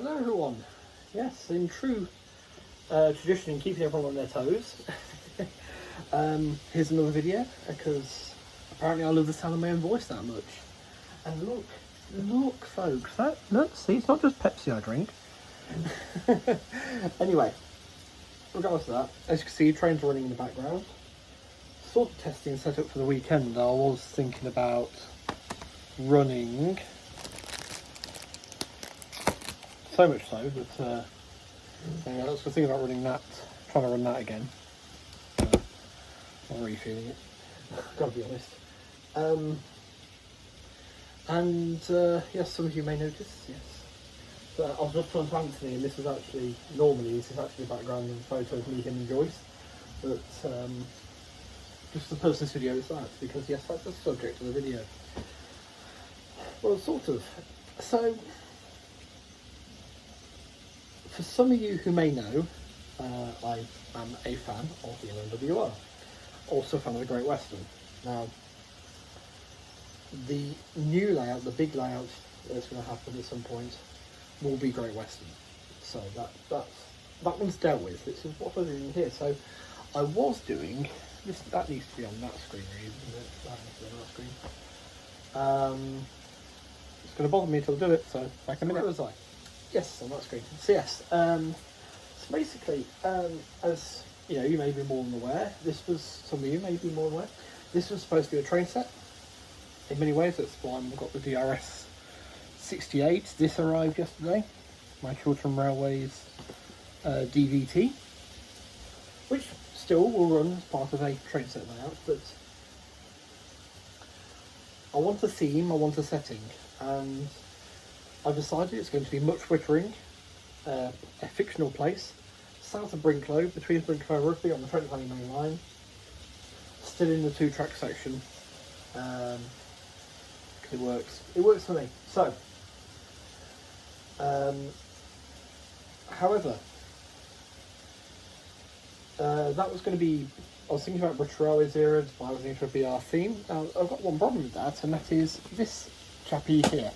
Hello everyone. Yes, in true tradition in keeping everyone on their toes, here's another video because apparently I love the sound of my own voice that much. And look folks, see, it's not just Pepsi I drink. Anyway, regardless of that, as you can see, trains are running in the background. Sort of testing set up for the weekend. I was thinking about running, so much so that I was thinking about running that, trying to run that again. Not really feeling it, gotta be honest. Yes, some of you may notice, yes. But I was just on to Anthony, and this is actually, normally this is actually a background photo of me, him and Joyce. But just the person's video is that, because yes, that's the subject of the video. Well, sort of. So, for some of you who may know, I am a fan of the LMWR, also a fan of the Great Western. Now, the new layout, the big layout that's going to happen at some point, will be Great Western. So that one's dealt with. This is what I'm doing here. So I was doing this. That needs to be on that screen, really, isn't it? That needs to be on that screen. It's going to bother me till I do it. So back in a minute. Where was I? Yes, on that screen. So yes. So basically, as you know, you may be more than aware. This was, some of you may be more aware. This was supposed to be a train set. In many ways, that's why I've got the DRS 68. This arrived yesterday. My Chiltern Railways DVT, which still will run as part of a train set layout, but I want a theme, I want a setting, and I've decided it's going to be Much Wittering, a fictional place, south of Brinklow, between Brinklow and Rugby on the Trent Valley main line, still in the 2-track section. It works for me. So, however, that was going to be, I was thinking about British Railways era, I was thinking for a BR theme. Now, I've got one problem with that, and that is this chappy here,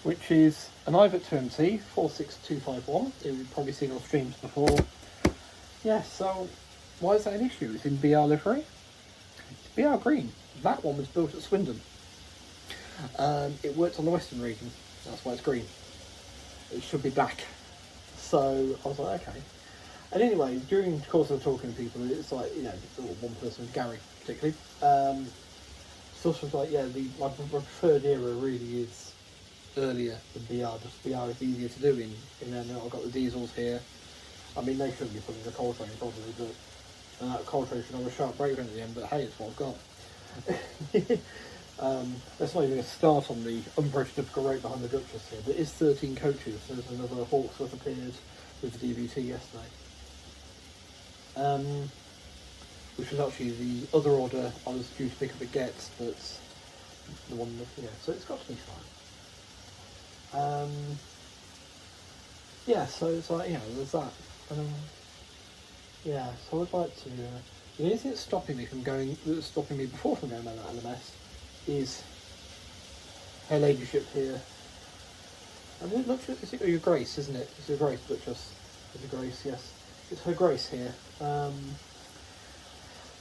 which is an Ivet 2MT 46251. You've probably seen on streams before. Yeah, so why is that an issue? It's in BR livery. It's BR green. That one was built at Swindon. It worked on the Western region. That's why it's green. It should be black. So I was like, okay. And anyway, during the course of talking to people, it's like, you know, one person, Gary particularly, sort of like, yeah, my preferred era really is earlier than BR. Just BR is easier to do in there. I've got the diesels here. I mean, they shouldn't be putting the coal train probably, but that coal train should have a sharp brake at the end, but hey, it's what I've got. Let's not even start on the unprototypical rate behind the Duchess here. There is 13 coaches. There's another Hawksworth appeared with the DVT yesterday, which was actually the other order I was due to pick up at Getz, but the one that, yeah, so it's got to be fine. Yeah, so it's like, you know, there's that. Yeah, so I'd like to. The only thing that's stopping me before from going down that LMS is her ladyship here. I mean, look, it's Your Grace, isn't it? It's Your Grace, but just it's a Grace, yes. It's Her Grace here.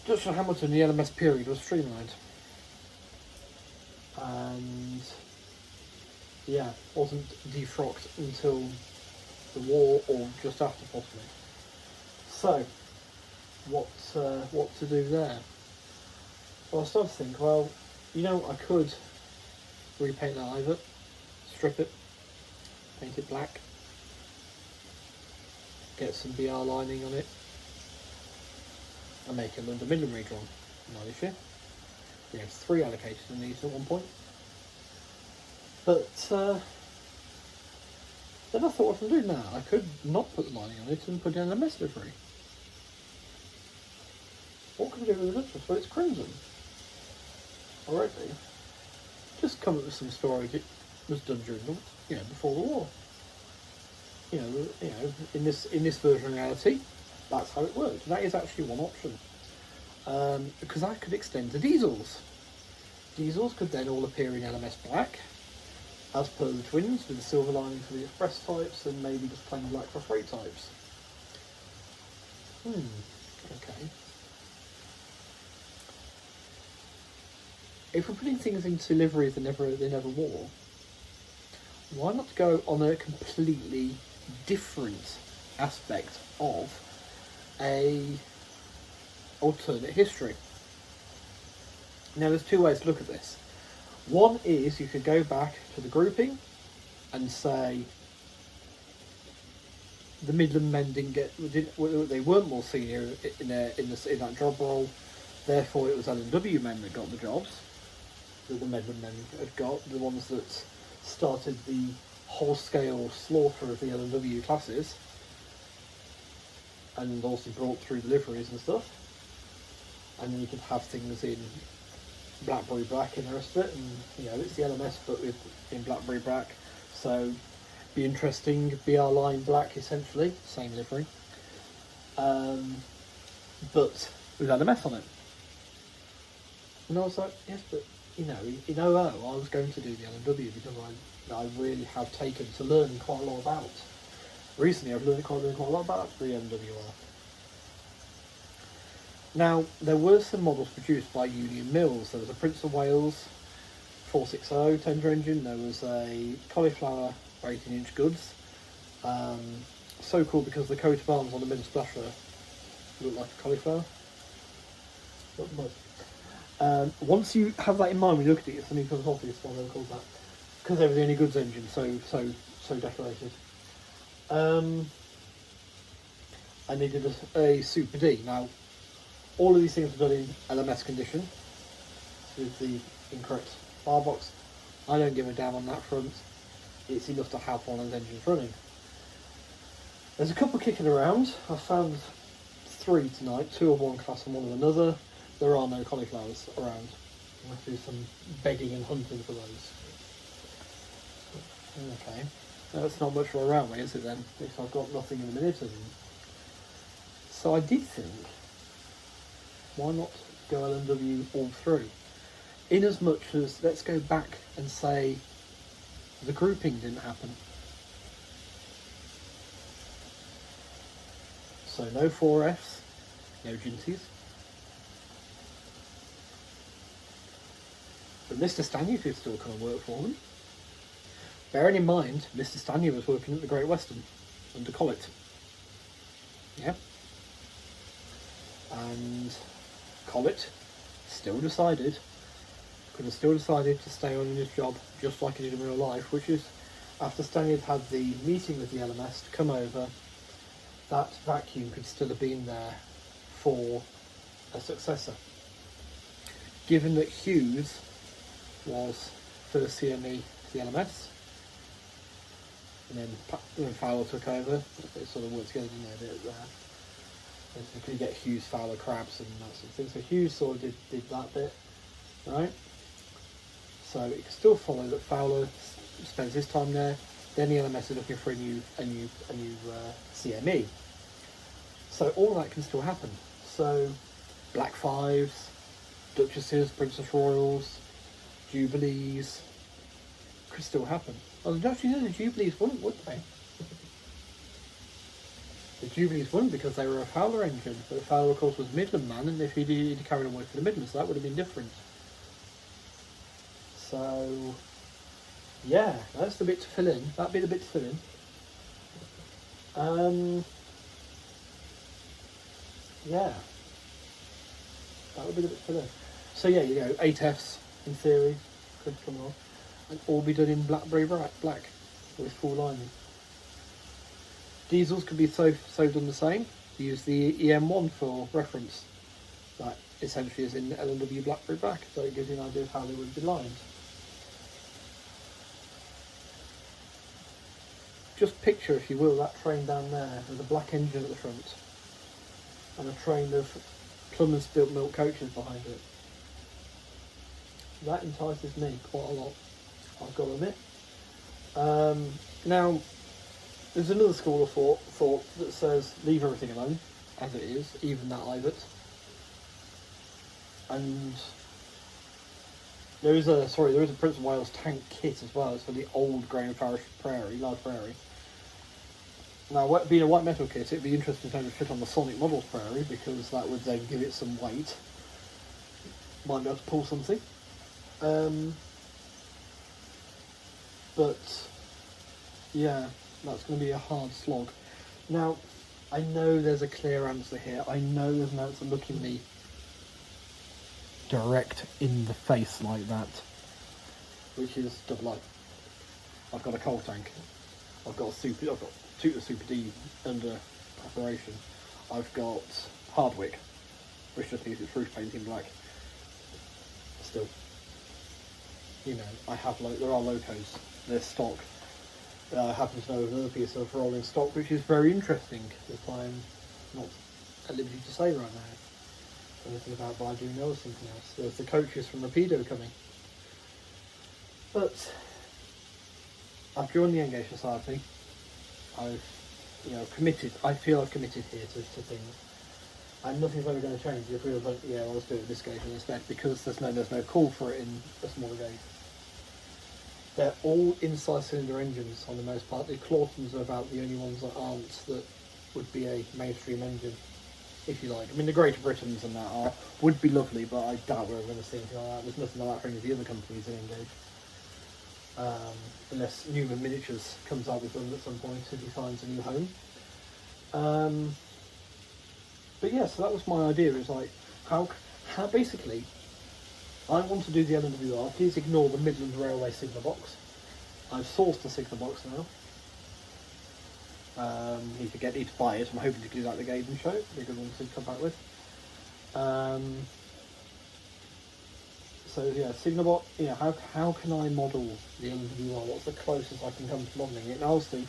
Duchess Hamilton, the LMS period was streamlined, and yeah, wasn't defrocked until the war or just after, possibly. So, what to do there? Well, I started to think, well, you know, I could repaint that Ivet, strip it, paint it black, get some BR lining on it, and make a London Midland redrawn. No issue. We have 3 allocated in these at one point. But then I thought, what can I do now? I could not put the lining on it and put in a LMS livery. What can we do with the Duchess? Well, it's crimson already. Just come up with some stories. It was done during the, before the war. You know, in this version of reality, that's how it worked. That is actually one option. Because I could extend to diesels. Diesels could then all appear in LMS black. as per the twins, with the silver lining for the express types and maybe just plain black for freight types. Okay. If we're putting things into liveries they never wore, why not go on a completely different aspect of a alternate history? Now there's two ways to look at this. One is you could go back to the grouping and say the Midland men they weren't more senior in that job role, therefore it was L&W men that got the jobs that the Midland men had got, the ones that started the whole-scale slaughter of the L&W classes and also brought through deliveries and stuff. And then you could have things in Blackberry Black and the rest of it, and it's the LMS but in Blackberry Black, so be interesting. BR line black essentially, same livery, but with LMS on it. And I was like, yes, but in OO I was going to do the L&W because I really have taken to learn quite a lot about. Recently I've learned quite a lot about the MWR. Now, there were some models produced by Union Mills. There was a Prince of Wales 460 tender engine, there was a cauliflower 18-inch goods, so cool because the coat of arms on the middle splasher looked like a cauliflower. Once you have that in mind when you look at it, it's something becomes obvious why they were called that. Because they were the only goods engine, so decorated. And they did a Super D. Now, all of these things were done in LMS condition with the incorrect bar box. I don't give a damn on that front. It's enough to have one of those engines running. There's a couple kicking around. I found 3 tonight, 2 of one class and 1 of another. There are no cauliflowers around. I'll have to do some begging and hunting for those. Okay. That's not much for a railway, is it then? If I've got nothing in the minute of them. So I did think, why not go L&W all through? In as much as, let's go back and say, the grouping didn't happen. So no 4Fs, no Ginties. But Mr. Stanyard could still come and work for them. Bearing in mind, Mr. Stanyard was working at the Great Western under Collett. Yeah. And Collett could have still decided to stay on in his job just like he did in real life, which is after Stanyard had the meeting with the LMS to come over, that vacuum could still have been there for a successor. Given that Hughes was first CME to the LMS, and then Fowler took over, they sort of worked together, didn't they? You could get Hughes, Fowler, Crabs and that sort of thing. So Hughes sort of did that bit, right? So it can still follow that Fowler spends his time there. Then the LMS are looking for a new CME. So all that can still happen. So Black Fives, Duchesses, Princess Royals, Jubilees could still happen. Well, actually, the Jubilees wouldn't, would they? The Jubilees wouldn't because they were a Fowler engine, but Fowler, of course, was Midland man, and if he'd carried on working for the Midlands, that would have been different. So, yeah, that's the bit to fill in. That'd be the bit to fill in. Yeah, that would be the bit to fill in. So yeah, 8 Fs in theory could come off, and all be done in Blackberry Black with full lining. Diesels could be so done the same. Use the EM1 for reference. That essentially is in L&W Blackberry Black, so it gives you an idea of how they would be lined. Just picture, if you will, that train down there with a black engine at the front and a train of plumbers built milk coaches behind it. That entices me quite a lot, I've got to admit. Now, there's another school of thought that says leave everything alone, as it is, even that Ivet. And There is a Prince of Wales tank kit as well. It's for the old Graham Parish Prairie, large prairie. Now, being a white metal kit, it'd be interesting to fit on the Sonic Models Prairie, because that would then give it some weight. Might be able to pull something. But yeah, that's going to be a hard slog. Now, I know there's a clear answer here. I know there's an answer looking me direct in the face like that, which is double O. I've got a coal tank. I've got Tutor Super D under preparation. I've got Hardwick, which just needs its roof painting black. Still, you know, I have there are locos. They're stock. I happen to know another piece of rolling stock, which is very interesting, that I'm not at liberty to say right now anything about, but I do know something else. There's the coaches from Rapido coming. But I've joined the Engage Society. I've, committed. I feel I've committed here to things. And nothing's ever going to change if we were like, yeah, well, let's do it in this gauge instead, because there's no call for it in a smaller gauge. They're all inside cylinder engines on the most part. The Claughtons are about the only ones that aren't, that would be a mainstream engine, if you like. I mean, the Greater Britons and that would be lovely, but I doubt we're going to see anything like that. There's nothing like that for any of the other companies in Engage. Unless Newman Miniatures comes out with them at some point if he finds a new home. But yeah, so that was my idea, is like, how basically, I want to do the LNWR. Please ignore the Midland Railway Sigma box. I've sourced the Sigma box now. Need to buy it. I'm hoping to do that at the Gaiden show. It'd be a good one to come back with. So yeah, Signabot, how can I model the LNWR? What's the closest I can come to modelling it? And obviously,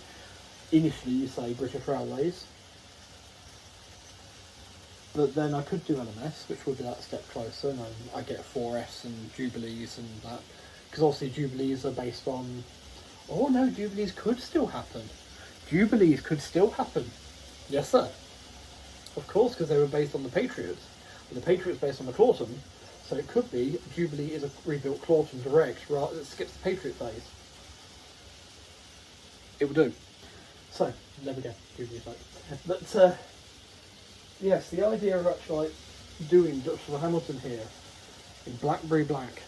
initially you say British Railways. But then I could do LMS, which would be that step closer, and I get 4Fs and Jubilees and that. Because obviously Jubilees are based on... Oh no, Jubilees could still happen. Jubilees could still happen. Yes, sir. Of course, because they were based on the Patriots. But the Patriots based on the Clawton, so it could be Jubilee is a rebuilt Clawton direct, rather that skips the Patriot phase. It will do. So, there we go. Jubilee back. But, yes, the idea of actually doing Dutch for the Hamilton here in Blackberry Black,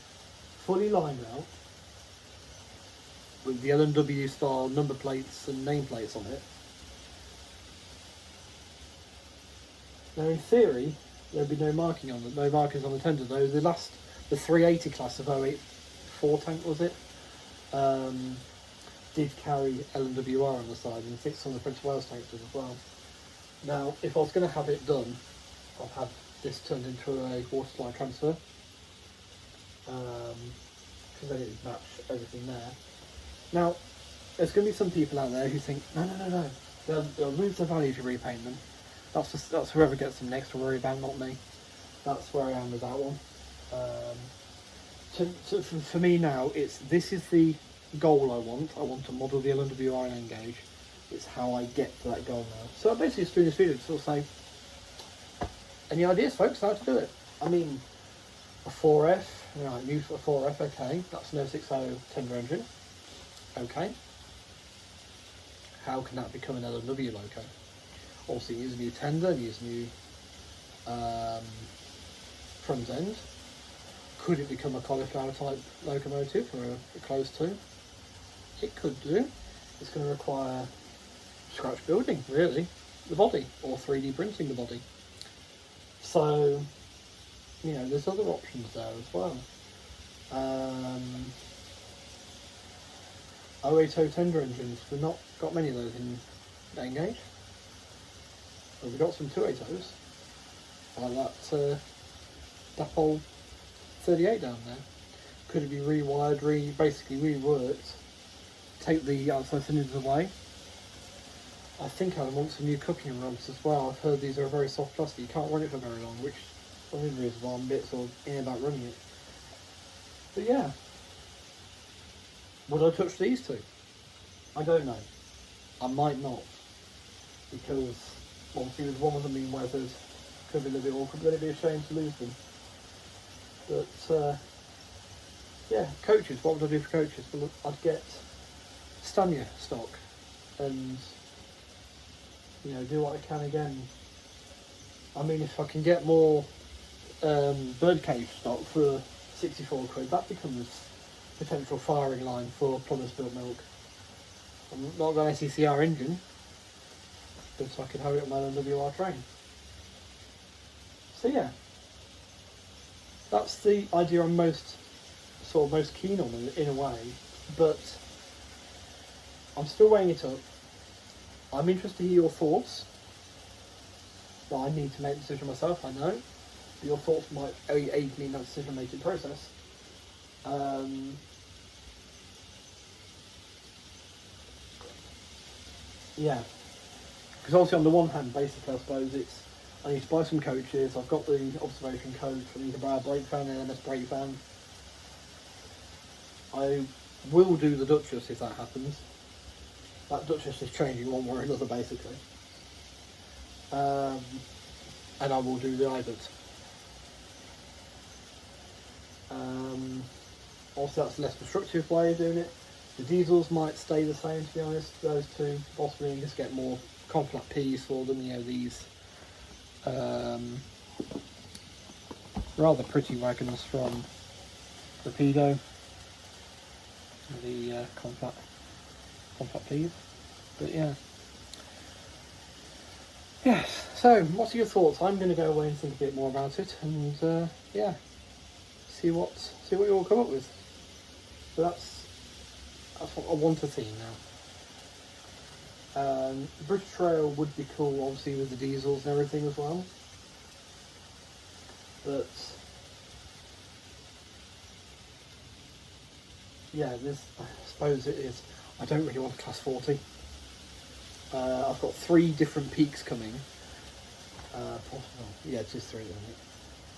fully lined out, with the LNW style number plates and nameplates on it. Now, in theory, there'd be no marking on no markings on the tender though. The 380 class of 084 tank, was it? Did carry LNWR on the side, and 6 on the Prince of Wales tanks did as well. Now, if I was going to have it done, I'll have this turned into a water supply transfer, because then it would match everything there. Now, there's going to be some people out there who think, no, they'll lose the value if you repaint them. That's whoever gets them next to worry about, not me. That's where I am with that one. So for me now, this is the goal I want. I want to model the LNWR and Engage. It's how I get to that goal now. So I'm basically just doing this video to sort of say, any ideas, folks, how to do it? I mean, a 4F, new for a 4F, okay, that's an 060 tender engine, okay. How can that become an LNW loco? Also, use a new tender, use a new front end. Could it become a cauliflower type locomotive or a close to? It could do. It's going to require scratch building, really, the body, or 3D printing the body. So, there's other options there as well. 080 tender engines, we've not got many of those in Engage. But we've got some 280s, like that Dapol 38 down there. Could it be rewired, basically reworked, take the outside cylinders away? I think I want some new cooking rods as well. I've heard these are very soft plastic, you can't run it for very long, which one of the reasons why I'm a bit sort of in about running it. But yeah, would I touch these two? I don't know. I might not, because obviously with one of them being weathered, could be a little bit awkward, but it'd be a shame to lose them. But yeah, coaches. What would I do for coaches? Well, I'd get Stania stock, and do what I can again. I mean, if I can get more birdcage stock for 64 quid, that becomes potential firing line for Plymouth Spilled Milk. I'm not got an SECR engine, but I could have it on my LWR train. So yeah, that's the idea I'm most keen on in a way, but I'm still weighing it up. I'm interested to hear your thoughts. Well, I need to make a decision myself, I know. But your thoughts might aid me in that decision-making process. Yeah. Because obviously on the one hand, basically, I suppose I need to buy some coaches. I've got the observation code for either buy a brake fan and MS brake fan. I will do the Duchess if that happens. That Duchess is changing one way or another, basically. And I will do the Ibert. Also, that's a less destructive way of doing it. The diesels might stay the same, to be honest. Those two, possibly just get more conflat P's for them. These rather pretty wagons from Rapido. The conflat P's. But yeah. Yes. So, what are your thoughts? I'm going to go away and think a bit more about it, and yeah, see what you all come up with. So that's what I want to see now. British Trail would be cool, obviously, with the diesels and everything as well. But yeah, I suppose it is. I don't really want a Class 40. I've got 3 different peaks coming. Possible. Yeah, just 3 then.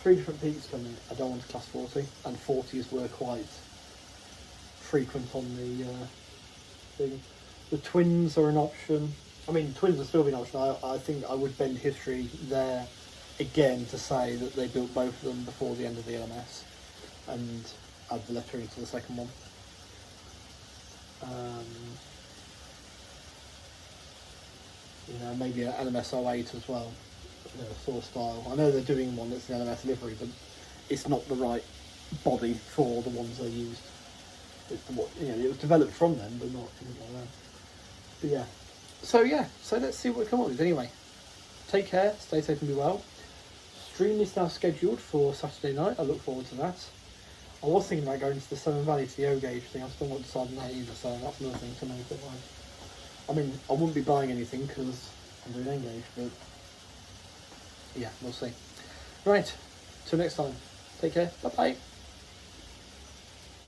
3 different peaks coming. I don't want a Class 40, and 40s were quite frequent on the thing. The twins are an option. I mean, twins will still be an option. I think I would bend history there again to say that they built both of them before the end of the LMS and add the lettering to the second one. Maybe an LMS 08 as well, sort of style. I know they're doing one that's an LMS livery, but it's not the right body for the ones they used. It was developed from them, but not like that. But yeah, so let's see what we come up with. Anyway, take care, stay safe and be well. Stream is now scheduled for Saturday night. I look forward to that. I was thinking about going to the Severn Valley to the O-Gauge thing. I'm still not deciding that either, so that's another thing to make it like. I mean, I wouldn't be buying anything because I'm doing N-Gauge, but yeah, we'll see. Right, till next time. Take care. Bye-bye.